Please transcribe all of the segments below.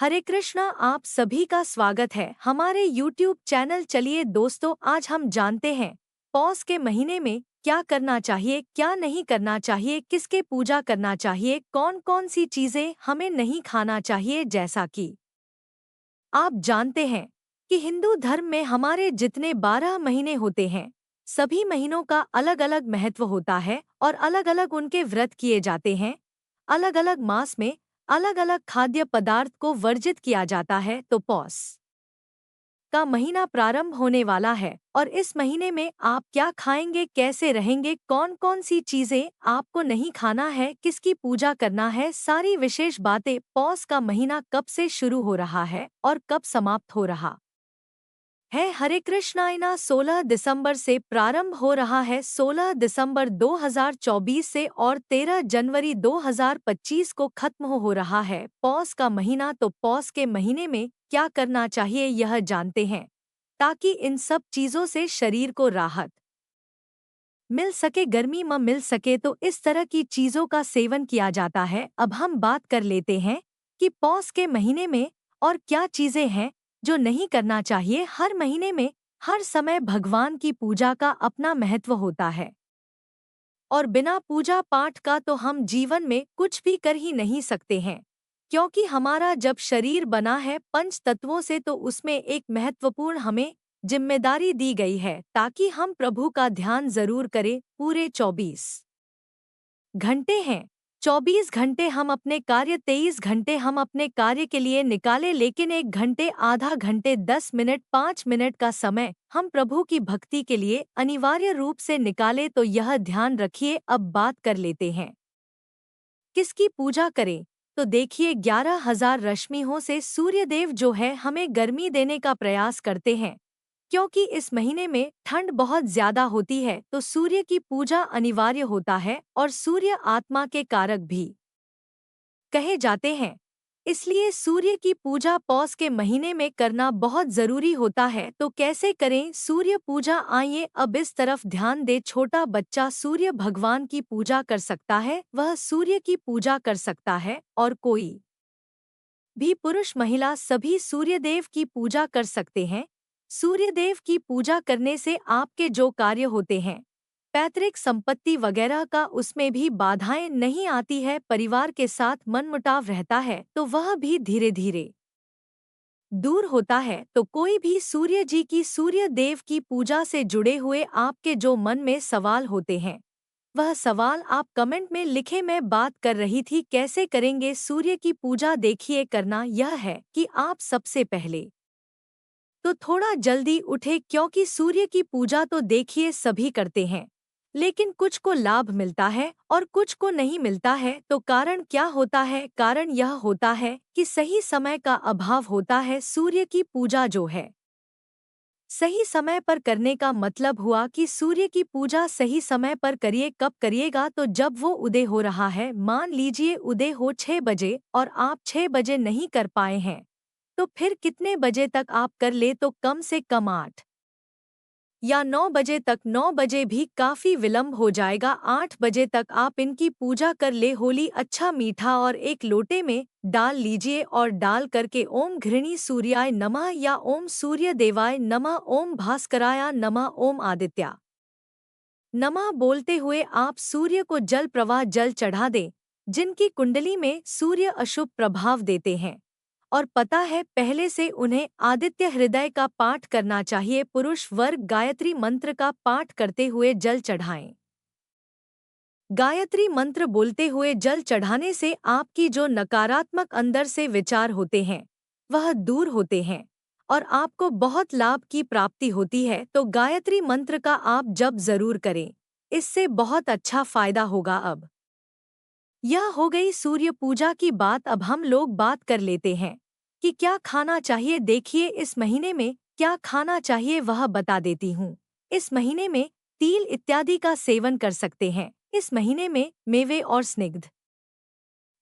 हरे कृष्णा। आप सभी का स्वागत है हमारे YouTube चैनल। चलिए दोस्तों, आज हम जानते हैं पौष के महीने में क्या करना चाहिए, क्या नहीं करना चाहिए, किसके पूजा करना चाहिए, कौन कौन सी चीजें हमें नहीं खाना चाहिए। जैसा कि आप जानते हैं कि हिंदू धर्म में हमारे जितने 12 महीने होते हैं, सभी महीनों का अलग अलग महत्व होता है और अलग अलग उनके व्रत किए जाते हैं। अलग अलग मास में अलग अलग खाद्य पदार्थ को वर्जित किया जाता है। तो पौष का महीना प्रारंभ होने वाला है और इस महीने में आप क्या खाएंगे, कैसे रहेंगे, कौन कौन सी चीजें आपको नहीं खाना है, किसकी पूजा करना है, सारी विशेष बातें। पौष का महीना कब से शुरू हो रहा है और कब समाप्त हो रहा है। हरे कृष्णायना 16 दिसंबर से प्रारंभ हो रहा है, 16 दिसंबर 2024 से, और 13 जनवरी 2025 को खत्म हो रहा है पौष का महीना। तो पौष के महीने में क्या करना चाहिए यह जानते हैं, ताकि इन सब चीजों से शरीर को राहत मिल सके, गर्मी में मिल सके। तो इस तरह की चीजों का सेवन किया जाता है। अब हम बात कर लेते हैं कि पौष के महीने में और क्या चीजें हैं जो नहीं करना चाहिए। हर महीने में हर समय भगवान की पूजा का अपना महत्व होता है और बिना पूजा पाठ का तो हम जीवन में कुछ भी कर ही नहीं सकते हैं, क्योंकि हमारा जब शरीर बना है पंच तत्वों से, तो उसमें एक महत्वपूर्ण हमें जिम्मेदारी दी गई है, ताकि हम प्रभु का ध्यान जरूर करें। पूरे 24 घंटे हैं, 24 घंटे हम अपने कार्य, 23 घंटे हम अपने कार्य के लिए निकाले, लेकिन 1 घंटे, आधा घंटे, 10 मिनट, 5 मिनट का समय हम प्रभु की भक्ति के लिए अनिवार्य रूप से निकाले। तो यह ध्यान रखिए। अब बात कर लेते हैं किसकी पूजा करें। तो देखिए, 11,000 रश्मियों से सूर्यदेव जो है हमें गर्मी देने का प्रयास करते हैं, क्योंकि इस महीने में ठंड बहुत ज्यादा होती है। तो सूर्य की पूजा अनिवार्य होता है और सूर्य आत्मा के कारक भी कहे जाते हैं, इसलिए सूर्य की पूजा पौष के महीने में करना बहुत जरूरी होता है। तो कैसे करें सूर्य पूजा, आइए अब इस तरफ ध्यान दे। छोटा बच्चा सूर्य भगवान की पूजा कर सकता है, वह सूर्य की पूजा कर सकता है, और कोई भी पुरुष महिला सभी सूर्यदेव की पूजा कर सकते हैं। सूर्यदेव की पूजा करने से आपके जो कार्य होते हैं, पैतृक संपत्ति वगैरह का, उसमें भी बाधाएं नहीं आती है। परिवार के साथ मनमुटाव रहता है तो वह भी धीरे धीरे दूर होता है। तो कोई भी सूर्य जी की, सूर्य देव की पूजा से जुड़े हुए आपके जो मन में सवाल होते हैं, वह सवाल आप कमेंट में लिखें। मैं बात कर रही थी कैसे करेंगे सूर्य की पूजा। देखिए, करना यह है कि आप सबसे पहले तो थोड़ा जल्दी उठे, क्योंकि सूर्य की पूजा तो देखिए सभी करते हैं, लेकिन कुछ को लाभ मिलता है और कुछ को नहीं मिलता है। तो कारण क्या होता है? कारण यह होता है कि सही समय का अभाव होता है। सूर्य की पूजा जो है सही समय पर करने का मतलब हुआ कि सूर्य की पूजा सही समय पर करिए। कब करिएगा? तो जब वो उदय हो रहा है, मान लीजिए उदय हो 6 बजे और आप 6 बजे नहीं कर पाए हैं, तो फिर कितने बजे तक आप कर ले? तो कम से कम 8 या 9 बजे तक। 9 बजे भी काफी विलंब हो जाएगा, 8 बजे तक आप इनकी पूजा कर ले। होली अच्छा मीठा और एक लोटे में डाल लीजिए, और डाल करके ओम घृणी सूर्याय नमः या ओम सूर्य देवाय नमः, ओम भास्कराय नमः, ओम आदित्या नमः बोलते हुए आप सूर्य को जल प्रवाह जल चढ़ा दें, जिनकी कुंडली में सूर्य अशुभ प्रभाव देते हैं और पता है पहले से उन्हें आदित्य हृदय का पाठ करना चाहिए। पुरुष वर्ग गायत्री मंत्र का पाठ करते हुए जल चढ़ाएं। गायत्री मंत्र बोलते हुए जल चढ़ाने से आपकी जो नकारात्मक अंदर से विचार होते हैं, वह दूर होते हैं और आपको बहुत लाभ की प्राप्ति होती है। तो गायत्री मंत्र का आप जप जरूर करें, इससे बहुत अच्छा फायदा होगा। अब यह हो गई सूर्य पूजा की बात। अब हम लोग बात कर लेते हैं कि क्या खाना चाहिए। देखिए, इस महीने में क्या खाना चाहिए वह बता देती हूँ। इस महीने में तिल इत्यादि का सेवन कर सकते हैं। इस महीने में मेवे और स्निग्ध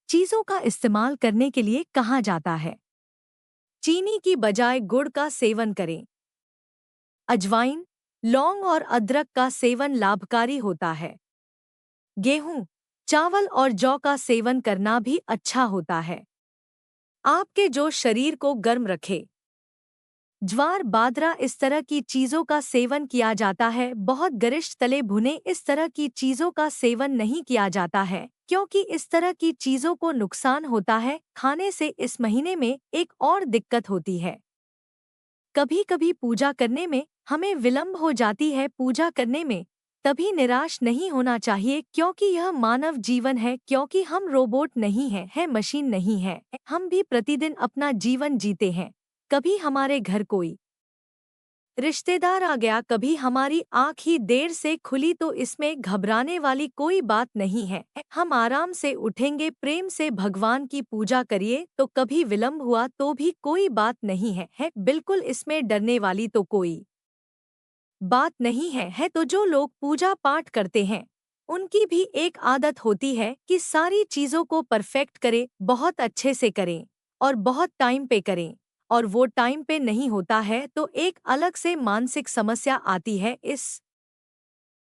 चीजों का इस्तेमाल करने के लिए कहा जाता है। चीनी की बजाय गुड़ का सेवन करें। अजवाइन, लौंग और अदरक का सेवन लाभकारी होता है। गेहूं, चावल और जौ का सेवन करना भी अच्छा होता है। आपके जो शरीर को गर्म रखे। ज्वार बाजरा इस तरह की चीजों का सेवन किया जाता है, बहुत गरिष्ठ तले भुने इस तरह की चीजों का सेवन नहीं किया जाता है, क्योंकि इस तरह की चीजों को नुकसान होता है खाने से। इस महीने में एक और दिक्कत होती है, कभी कभी पूजा करने में हमें विलंब हो जाती है। पूजा करने में तभी निराश नहीं होना चाहिए, क्योंकि यह मानव जीवन है, क्योंकि हम रोबोट नहीं है मशीन नहीं है। हम भी प्रतिदिन अपना जीवन जीते हैं। कभी हमारे घर कोई रिश्तेदार आ गया, कभी हमारी आँख ही देर से खुली, तो इसमें घबराने वाली कोई बात नहीं है। हम आराम से उठेंगे, प्रेम से भगवान की पूजा करिए। तो कभी विलंब हुआ तो भी कोई बात नहीं है बिल्कुल इसमें डरने वाली तो कोई बात नहीं है। तो जो लोग पूजा पाठ करते हैं उनकी भी एक आदत होती है कि सारी चीज़ों को परफेक्ट करें, बहुत अच्छे से करें और बहुत टाइम पे करें, और वो टाइम पे नहीं होता है तो एक अलग से मानसिक समस्या आती है। इस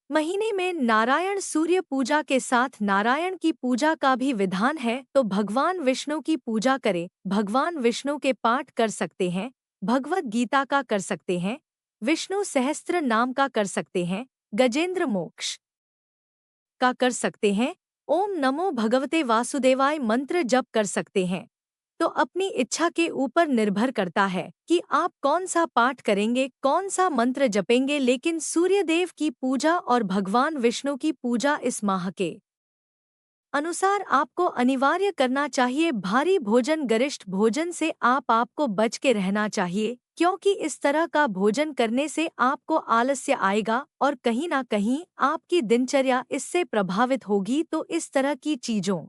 महीने में नारायण सूर्य पूजा के साथ नारायण की पूजा का भी विधान है, तो भगवान विष्णु की पूजा करें। भगवान विष्णु के पाठ कर सकते हैं, भगवत गीता का कर सकते हैं, विष्णु सहस्त्र नाम का कर सकते हैं, गजेंद्र मोक्ष का कर सकते हैं, ओम नमो भगवते वासुदेवाय मंत्र जप कर सकते हैं। तो अपनी इच्छा के ऊपर निर्भर करता है कि आप कौन सा पाठ करेंगे, कौन सा मंत्र जपेंगे। लेकिन सूर्यदेव की पूजा और भगवान विष्णु की पूजा इस माह के अनुसार आपको अनिवार्य करना चाहिए। भारी भोजन, गरिष्ठ भोजन से आपको बच के रहना चाहिए, क्योंकि इस तरह का भोजन करने से आपको आलस्य आएगा और कहीं ना कहीं आपकी दिनचर्या इससे प्रभावित होगी। तो इस तरह की चीजों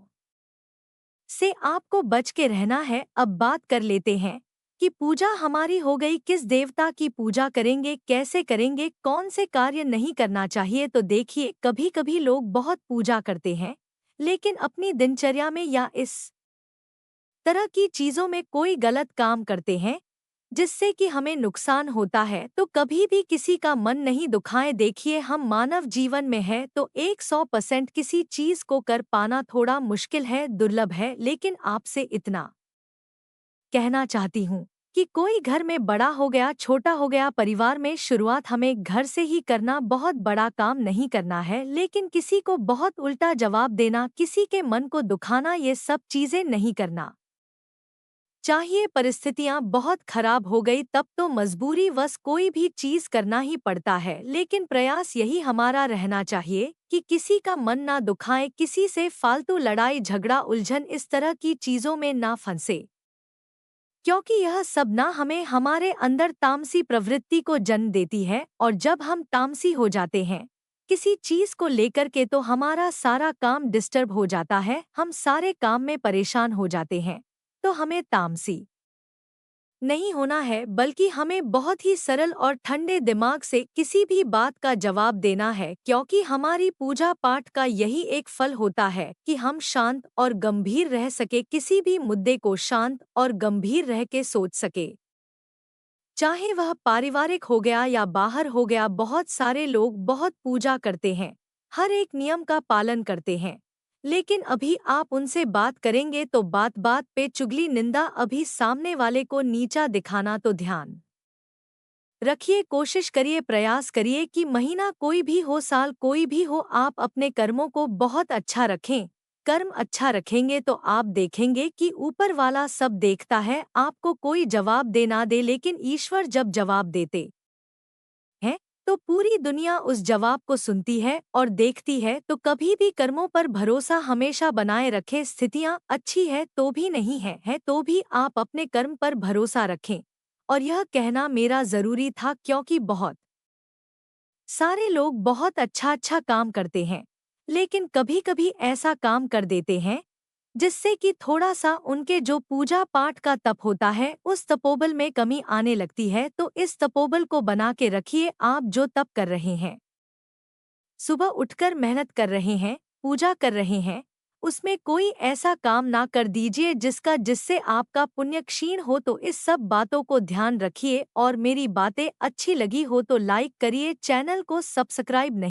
से आपको बच के रहना है। अब बात कर लेते हैं कि पूजा हमारी हो गई, किस देवता की पूजा करेंगे, कैसे करेंगे, कौन से कार्य नहीं करना चाहिए। तो देखिए, कभी कभी लोग बहुत पूजा करते हैं लेकिन अपनी दिनचर्या में या इस तरह की चीजों में कोई गलत काम करते हैं जिससे कि हमें नुकसान होता है। तो कभी भी किसी का मन नहीं दुखाएं। देखिए, हम मानव जीवन में है तो 100% किसी चीज को कर पाना थोड़ा मुश्किल है, दुर्लभ है। लेकिन आपसे इतना कहना चाहती हूँ कि कोई घर में बड़ा हो गया, छोटा हो गया, परिवार में शुरुआत हमें घर से ही करना, बहुत बड़ा काम नहीं करना है। लेकिन किसी को बहुत उल्टा जवाब देना, किसी के मन को दुखाना, ये सब चीजें नहीं करना चाहिए। परिस्थितियां बहुत खराब हो गई तब तो मजबूरी वश कोई भी चीज करना ही पड़ता है। लेकिन प्रयास यही हमारा रहना चाहिए कि किसी का मन ना दुखाए, किसी से फालतू लड़ाई झगड़ा उलझन इस तरह की चीजों में ना फंसे, क्योंकि यह सब ना हमें हमारे अंदर तामसी प्रवृत्ति को जन्म देती है। और जब हम तामसी हो जाते हैं किसी चीज को लेकर के, तो हमारा सारा काम डिस्टर्ब हो जाता है, हम सारे काम में परेशान हो जाते हैं। तो हमें तामसी नहीं होना है, बल्कि हमें बहुत ही सरल और ठंडे दिमाग से किसी भी बात का जवाब देना है, क्योंकि हमारी पूजा पाठ का यही एक फल होता है कि हम शांत और गंभीर रह सके, किसी भी मुद्दे को शांत और गंभीर रह के सोच सके, चाहे वह पारिवारिक हो गया या बाहर हो गया। बहुत सारे लोग बहुत पूजा करते हैं, हर एक नियम का पालन करते हैं, लेकिन अभी आप उनसे बात करेंगे तो बात बात पे चुगली निंदा, अभी सामने वाले को नीचा दिखाना। तो ध्यान रखिए, कोशिश करिए, प्रयास करिए कि महीना कोई भी हो, साल कोई भी हो, आप अपने कर्मों को बहुत अच्छा रखें। कर्म अच्छा रखेंगे तो आप देखेंगे कि ऊपर वाला सब देखता है, आपको कोई जवाब दे ना दे, लेकिन ईश्वर जब जवाब देते हैं तो पूरी दुनिया उस जवाब को सुनती है और देखती है। तो कभी भी कर्मों पर भरोसा हमेशा बनाए रखें। स्थितियां अच्छी है तो भी नहीं है तो भी आप अपने कर्म पर भरोसा रखें। और यह कहना मेरा जरूरी था, क्योंकि बहुत सारे लोग बहुत अच्छा अच्छा काम करते हैं, लेकिन कभी कभी ऐसा काम कर देते हैं जिससे कि थोड़ा सा उनके जो पूजा पाठ का तप होता है उस तपोबल में कमी आने लगती है। तो इस तपोबल को बना के रखिए। आप जो तप कर रहे हैं, सुबह उठकर मेहनत कर रहे हैं, पूजा कर रहे हैं, उसमें कोई ऐसा काम ना कर दीजिए जिससे आपका पुण्य क्षीण हो। तो इस सब बातों को ध्यान रखिए, और मेरी बातें अच्छी लगी हो तो लाइक करिए, चैनल को सब्सक्राइब नहीं